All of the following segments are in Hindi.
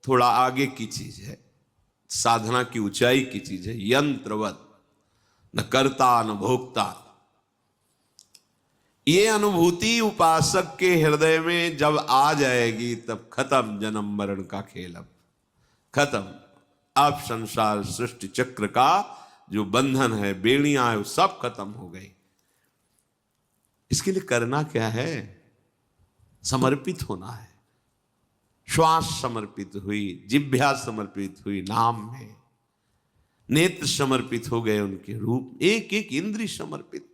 थोड़ा आगे की चीज है, साधना की ऊंचाई की चीज है, यंत्रवत, न कर्ता न भोक्ता। ये अनुभूति उपासक के हृदय में जब आ जाएगी तब खत्म जन्म मरण का खेल, अब खत्म। अब संसार सृष्टि चक्र का जो बंधन है, बेड़ियां है, वो सब खत्म हो गई। इसके लिए करना क्या है? समर्पित होना है। श्वास समर्पित हुई, जिह्वा समर्पित हुई नाम में, नेत्र समर्पित हो गए उनके रूप, एक एक इंद्रिय समर्पित।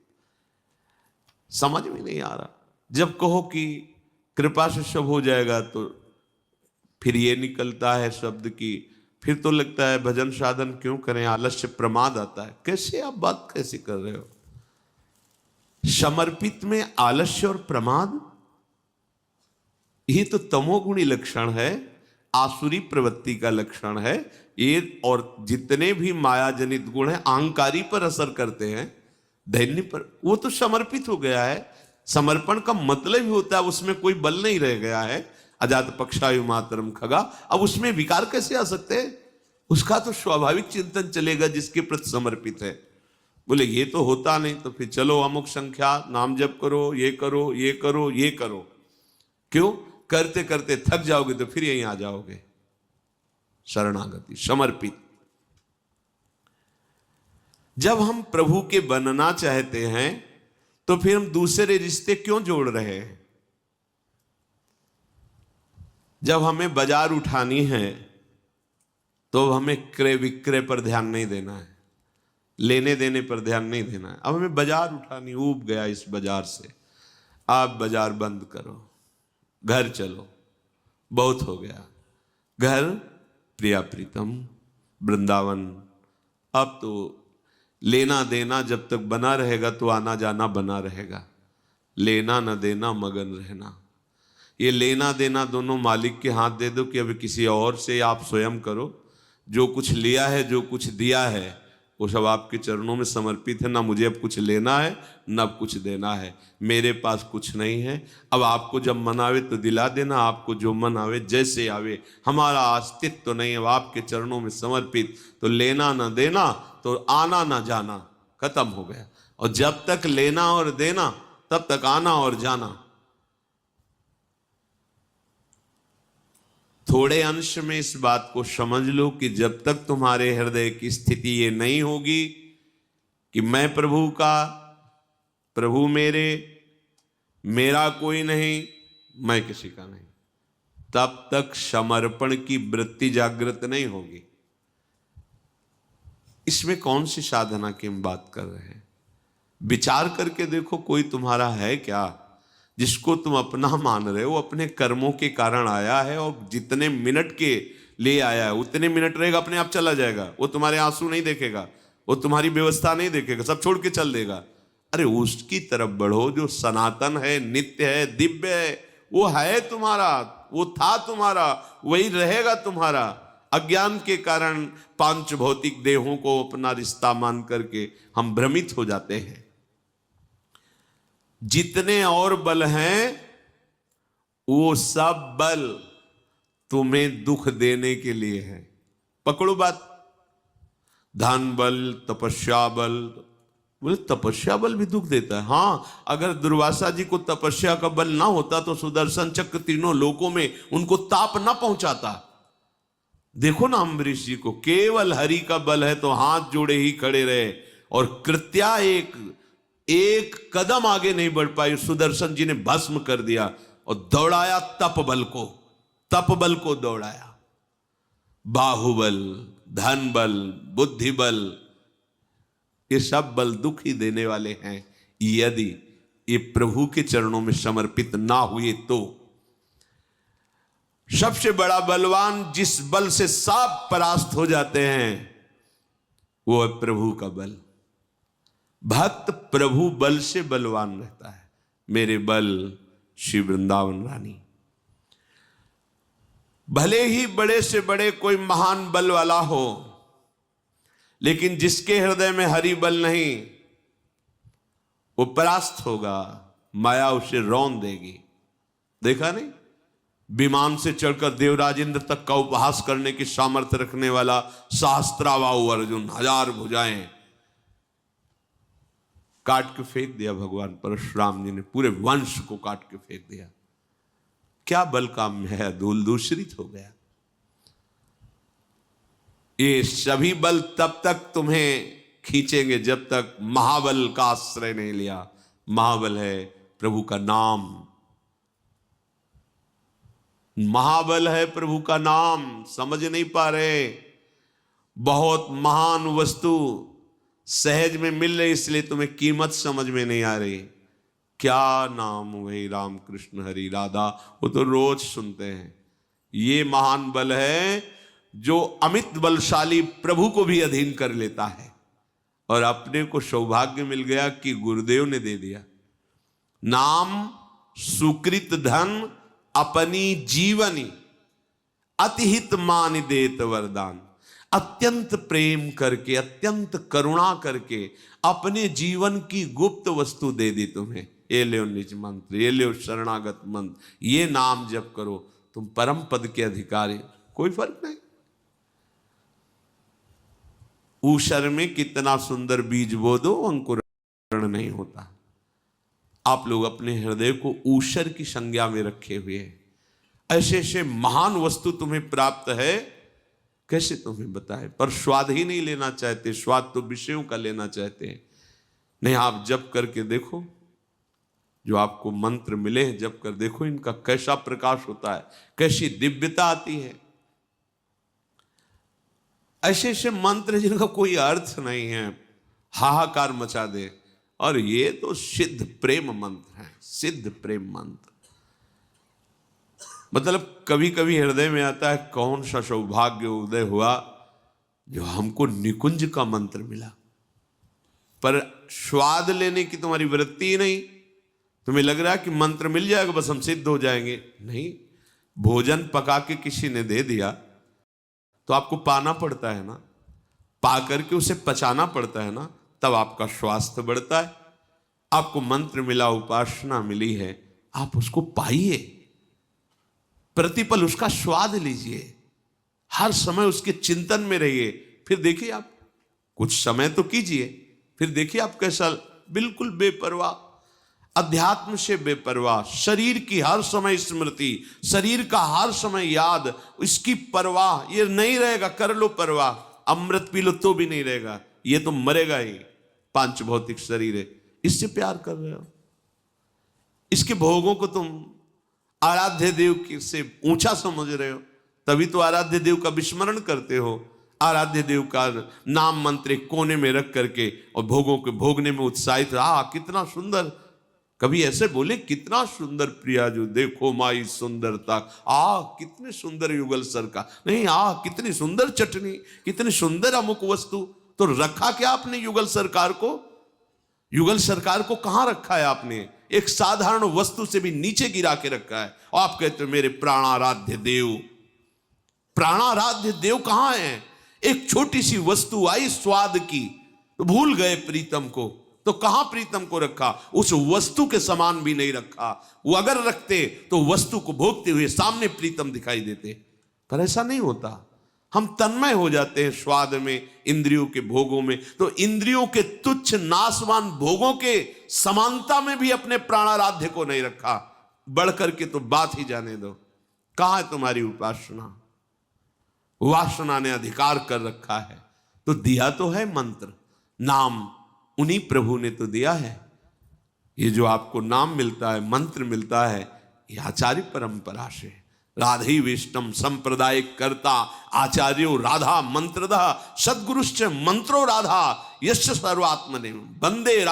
समझ में नहीं आ रहा। जब कहो कि कृपा से सब हो जाएगा तो फिर ये निकलता है शब्द की, फिर तो लगता है भजन साधन क्यों करें, आलस्य प्रमाद आता है। कैसे आप बात कैसे कर रहे हो? समर्पित में आलस्य और प्रमाद, ये तो तमोगुणी लक्षण है, आसुरी प्रवृत्ति का लक्षण है ये। और जितने भी माया जनित गुण हैं अहंकारी पर असर करते हैं, दैन्य पर, वो तो समर्पित हो गया है। समर्पण का मतलब ही होता है उसमें कोई बल नहीं रह गया है। अजात पक्षायु मातरम खगा, अब उसमें विकार कैसे आ सकते हैं? उसका तो स्वाभाविक चिंतन चलेगा जिसके प्रति समर्पित है। बोले ये तो होता नहीं, तो फिर चलो अमुक संख्या नाम जप करो, ये करो, ये करो, ये करो। क्यों? करते करते थक जाओगे तो फिर यहीं आ जाओगे। शरणागति, समर्पित। जब हम प्रभु के बनना चाहते हैं तो फिर हम दूसरे रिश्ते क्यों जोड़ रहे हैं? जब हमें बाजार उठानी है तो हमें क्रय विक्रय पर ध्यान नहीं देना है, लेने देने पर ध्यान नहीं देना है। अब हमें बाजार उठानी, ऊब गया इस बाजार से, आप बाजार बंद करो, घर चलो, बहुत हो गया। घर, प्रिया प्रीतम, वृंदावन। अब तो लेना देना जब तक बना रहेगा तो आना जाना बना रहेगा। लेना न देना मगन रहना। ये लेना देना दोनों मालिक के हाथ दे दो कि अभी किसी और से आप स्वयं करो। जो कुछ लिया है, जो कुछ दिया है, वो सब आपके चरणों में समर्पित है। ना मुझे अब कुछ लेना है, ना अब कुछ देना है। मेरे पास कुछ नहीं है। अब आपको जब मन आवे तो दिला देना, आपको जो मन आवे, जैसे आवे। हमारा अस्तित्व तो नहीं, अब आपके चरणों में समर्पित। तो लेना ना देना, तो आना ना जाना, खत्म हो गया। और जब तक लेना और देना, तब तक आना और जाना। थोड़े अंश में इस बात को समझ लो कि जब तक तुम्हारे हृदय की स्थिति ये नहीं होगी कि मैं प्रभु का, प्रभु मेरे, मेरा कोई नहीं, मैं किसी का नहीं, तब तक समर्पण की वृत्ति जागृत नहीं होगी। इसमें कौन सी साधना की हम बात कर रहे हैं? विचार करके देखो, कोई तुम्हारा है क्या जिसको तुम अपना मान रहे हो? अपने कर्मों के कारण आया है, और जितने मिनट के लिए आया है उतने मिनट रहेगा, अपने आप चला जाएगा। वो तुम्हारे आंसू नहीं देखेगा, वो तुम्हारी व्यवस्था नहीं देखेगा, सब छोड़ के चल देगा। अरे उसकी तरफ बढ़ो जो सनातन है, नित्य है, दिव्य है। वो है तुम्हारा, वो था तुम्हारा, वही रहेगा तुम्हारा। अज्ञान के कारण पांच भौतिक देहों को अपना रिश्ता मान करके हम भ्रमित हो जाते हैं। जितने और बल हैं वो सब बल तुम्हें दुख देने के लिए है। पकड़ो बात। धन बल, तपस्या बल। बोले तपस्या बल भी दुख देता है? हाँ, अगर दुर्वासा जी को तपस्या का बल ना होता तो सुदर्शन चक्र तीनों लोकों में उनको ताप ना पहुंचाता। देखो ना अम्बरीश जी को, केवल हरि का बल है तो हाथ जोड़े ही खड़े रहे, और कृत्या एक कदम आगे नहीं बढ़ पाई। सुदर्शन जी ने भस्म कर दिया और दौड़ाया तप बल को दौड़ाया। बाहुबल, धन बल, बुद्धि बल, ये सब बल दुख ही देने वाले हैं यदि ये प्रभु के चरणों में समर्पित ना हुए तो। सबसे बड़ा बलवान जिस बल से सब परास्त हो जाते हैं वो है प्रभु का बल। भक्त प्रभु बल से बलवान रहता है। मेरे बल श्री वृंदावन रानी। भले ही बड़े से बड़े कोई महान बल वाला हो, लेकिन जिसके हृदय में हरि बल नहीं, वो परास्त होगा, माया उसे रौंद देगी। देखा नहीं? विमान से चढ़कर देवराज इंद्र तक का उपहास करने की सामर्थ्य रखने वाला सहस्त्राबाहु अर्जुन, 1000 भुजाएं, काट के फेंक दिया भगवान परशुराम जी ने, पूरे वंश को काट के फेंक दिया। क्या बल काम है, धूल दूषरित हो गया। ये सभी बल तब तक तुम्हें खींचेंगे जब तक महाबल का आश्रय नहीं लिया। महाबल है प्रभु का नाम, महाबल है प्रभु का नाम। समझ नहीं पा रहे, बहुत महान वस्तु सहज में मिल रही, इसलिए तुम्हें कीमत समझ में नहीं आ रही। क्या नाम, वही राम कृष्ण हरि राधा, वो तो रोज सुनते हैं। ये महान बल है जो अमित बलशाली प्रभु को भी अधीन कर लेता है। और अपने को सौभाग्य मिल गया कि गुरुदेव ने दे दिया। नाम सुकृत धन अपनी जीवनी, अतिहित मान देत वरदान। अत्यंत प्रेम करके, अत्यंत करुणा करके अपने जीवन की गुप्त वस्तु दे दी तुम्हें। ये लो निज मंत्र, ये लो शरणागत मंत्र, ये नाम जप करो, तुम परम पद के अधिकारी। कोई फर्क नहीं। ऊषर में कितना सुंदर बीज बो दो, अंकुरण नहीं होता। आप लोग अपने हृदय को ऊषर की संज्ञा में रखे हुए हैं। ऐसे ऐसे महान वस्तु तुम्हें प्राप्त है, कैसे तुम्हें बताए, पर स्वाद ही नहीं लेना चाहते। स्वाद तो विषयों का लेना चाहते हैं। नहीं, आप जप करके देखो, जो आपको मंत्र मिले हैं जप कर देखो, इनका कैसा प्रकाश होता है, कैसी दिव्यता आती है। ऐसे ऐसे मंत्र जिनका कोई अर्थ नहीं है, हाहाकार मचा दे। और ये तो सिद्ध प्रेम मंत्र है, सिद्ध प्रेम मंत्र। मतलब कभी कभी हृदय में आता है, कौन सा सौभाग्य उदय हुआ जो हमको निकुंज का मंत्र मिला। पर स्वाद लेने की तुम्हारी वृत्ति ही नहीं। तुम्हें लग रहा है कि मंत्र मिल जाएगा बस हम सिद्ध हो जाएंगे। नहीं, भोजन पका के किसी ने दे दिया तो आपको पाना पड़ता है ना, पा करके उसे पचाना पड़ता है ना, तब आपका स्वास्थ्य बढ़ता है। आपको मंत्र मिला, उपासना मिली है, आप उसको पाइए, प्रतिपल उसका स्वाद लीजिए, हर समय उसके चिंतन में रहिए। फिर देखिए, आप कुछ समय तो कीजिए, फिर देखिए आप कैसा बिल्कुल बेपरवाह, अध्यात्म से बेपरवाह, शरीर की हर समय स्मृति, शरीर का हर समय याद, इसकी परवाह ये नहीं रहेगा। कर लो परवाह, अमृत पी लो तो भी नहीं रहेगा, ये तो मरेगा ही। पांच भौतिक शरीर है, इससे प्यार कर रहे हो, इसके भोगों को तुम आराध्य देव से ऊंचा समझ रहे हो, तभी तो आराध्य देव का विस्मरण करते हो। आराध्य देव का नाम मंत्र एक कोने में रख करके और भोगों के भोगने में उत्साहित, कितना सुंदर। कभी ऐसे बोले, कितना सुंदर प्रिया जो देखो माई सुंदरता, कितने सुंदर युगल सर का, नहीं, कितनी सुंदर चटनी, कितनी सुंदर अमुक वस्तु। तो रखा क्या आपने युगल सरकार को? युगल सरकार को कहां रखा है आपने? एक साधारण वस्तु से भी नीचे गिरा के रखा है। और आप कहते हो मेरे प्राणाराध्य देव। प्राणाराध्य देव कहां है? एक छोटी सी वस्तु आई स्वाद की, तो भूल गए प्रीतम को। तो कहां प्रीतम को रखा? उस वस्तु के समान भी नहीं रखा। वो अगर रखते तो वस्तु को भोगते हुए सामने प्रीतम दिखाई देते, पर ऐसा नहीं होता। हम तन्मय हो जाते हैं स्वाद में, इंद्रियों के भोगों में। तो इंद्रियों के तुच्छ नाशवान भोगों के समानता में भी अपने प्राणाराध्य को नहीं रखा। बढ़ करके तो बात ही जाने दो। कहां है तुम्हारी उपासना? वासना ने अधिकार कर रखा है। तो दिया तो है मंत्र, नाम उन्हीं प्रभु ने तो दिया है। ये जो आपको नाम मिलता है, मंत्र मिलता है, ये आचार्य परंपरा से। राधे विष्णम संप्रदाय कर्ता आचार्यो राधा मंत्रदा सद्गुरुश्च मंत्रो राधा यस्य सर्वात्मने वंदे।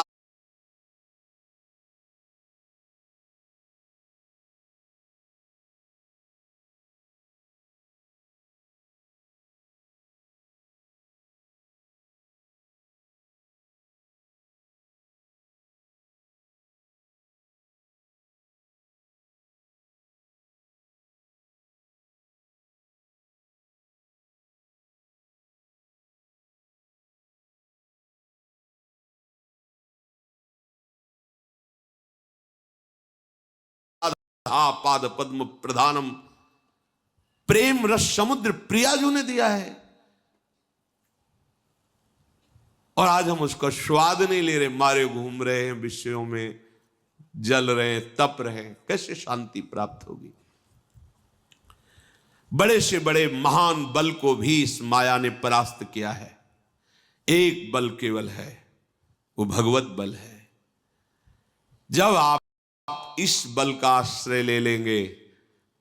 पाद पद्म प्रधानम प्रेम रस समुद्र प्रियाजू ने दिया है, और आज हम उसका स्वाद नहीं ले रहे, मारे घूम रहे हैं विषयों में, जल रहे हैं, तप रहे हैं। कैसे शांति प्राप्त होगी? बड़े से बड़े महान बल को भी इस माया ने परास्त किया है। एक बल केवल है, वो भगवत बल है। जब आप इस बल का आश्रय ले लेंगे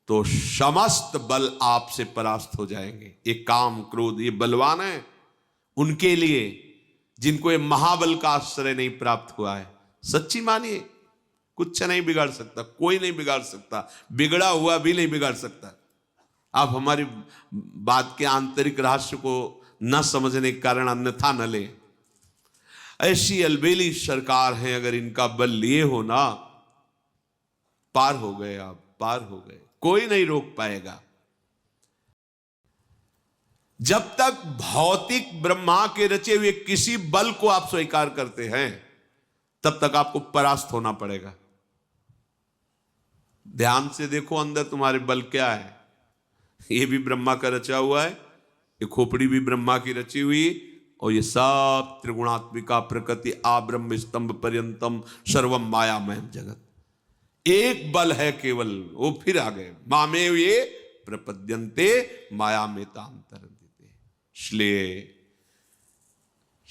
तो समस्त बल आपसे परास्त हो जाएंगे। ये काम क्रोध ये बलवान है उनके लिए जिनको ये महाबल का आश्रय नहीं प्राप्त हुआ है। सच्ची मानिए, कुछ नहीं बिगाड़ सकता, कोई नहीं बिगाड़ सकता, बिगड़ा हुआ भी नहीं बिगाड़ सकता। आप हमारी बात के आंतरिक रहस्य को न समझने के कारण अन्यथा न ले। ऐसी अलबेली सरकार है, अगर इनका बल लिए हो ना, पार हो गए, आप पार हो गए, कोई नहीं रोक पाएगा। जब तक भौतिक ब्रह्मा के रचे हुए किसी बल को आप स्वीकार करते हैं, तब तक आपको परास्त होना पड़ेगा। ध्यान से देखो अंदर तुम्हारे बल क्या है। ये भी ब्रह्मा का रचा हुआ है, ये खोपड़ी भी ब्रह्मा की रची हुई, और ये सब त्रिगुणात्मिका प्रकृति आब्रह्म स्तंभ पर्यंतम सर्वम मायामय जगत। एक बल है केवल, वो फिर आ गए, मामेव ये प्रपद्यन्ते माया में तांतरन्ते। इसलिए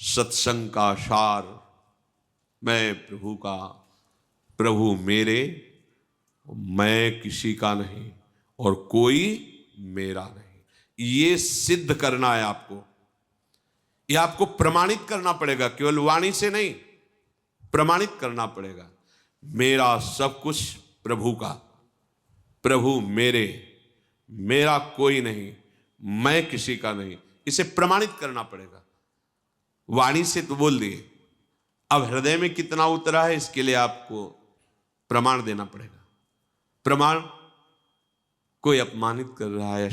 सत्संग का सार, मैं प्रभु का, प्रभु मेरे, मैं किसी का नहीं और कोई मेरा नहीं, ये सिद्ध करना है आपको। ये आपको प्रमाणित करना पड़ेगा, केवल वाणी से नहीं, प्रमाणित करना पड़ेगा। मेरा सब कुछ प्रभु का, प्रभु मेरे, मेरा कोई नहीं, मैं किसी का नहीं, इसे प्रमाणित करना पड़ेगा। वाणी से तो बोल दिए, अब हृदय में कितना उतरा है इसके लिए आपको प्रमाण देना पड़ेगा। प्रमाण, कोई अपमानित कर रहा है,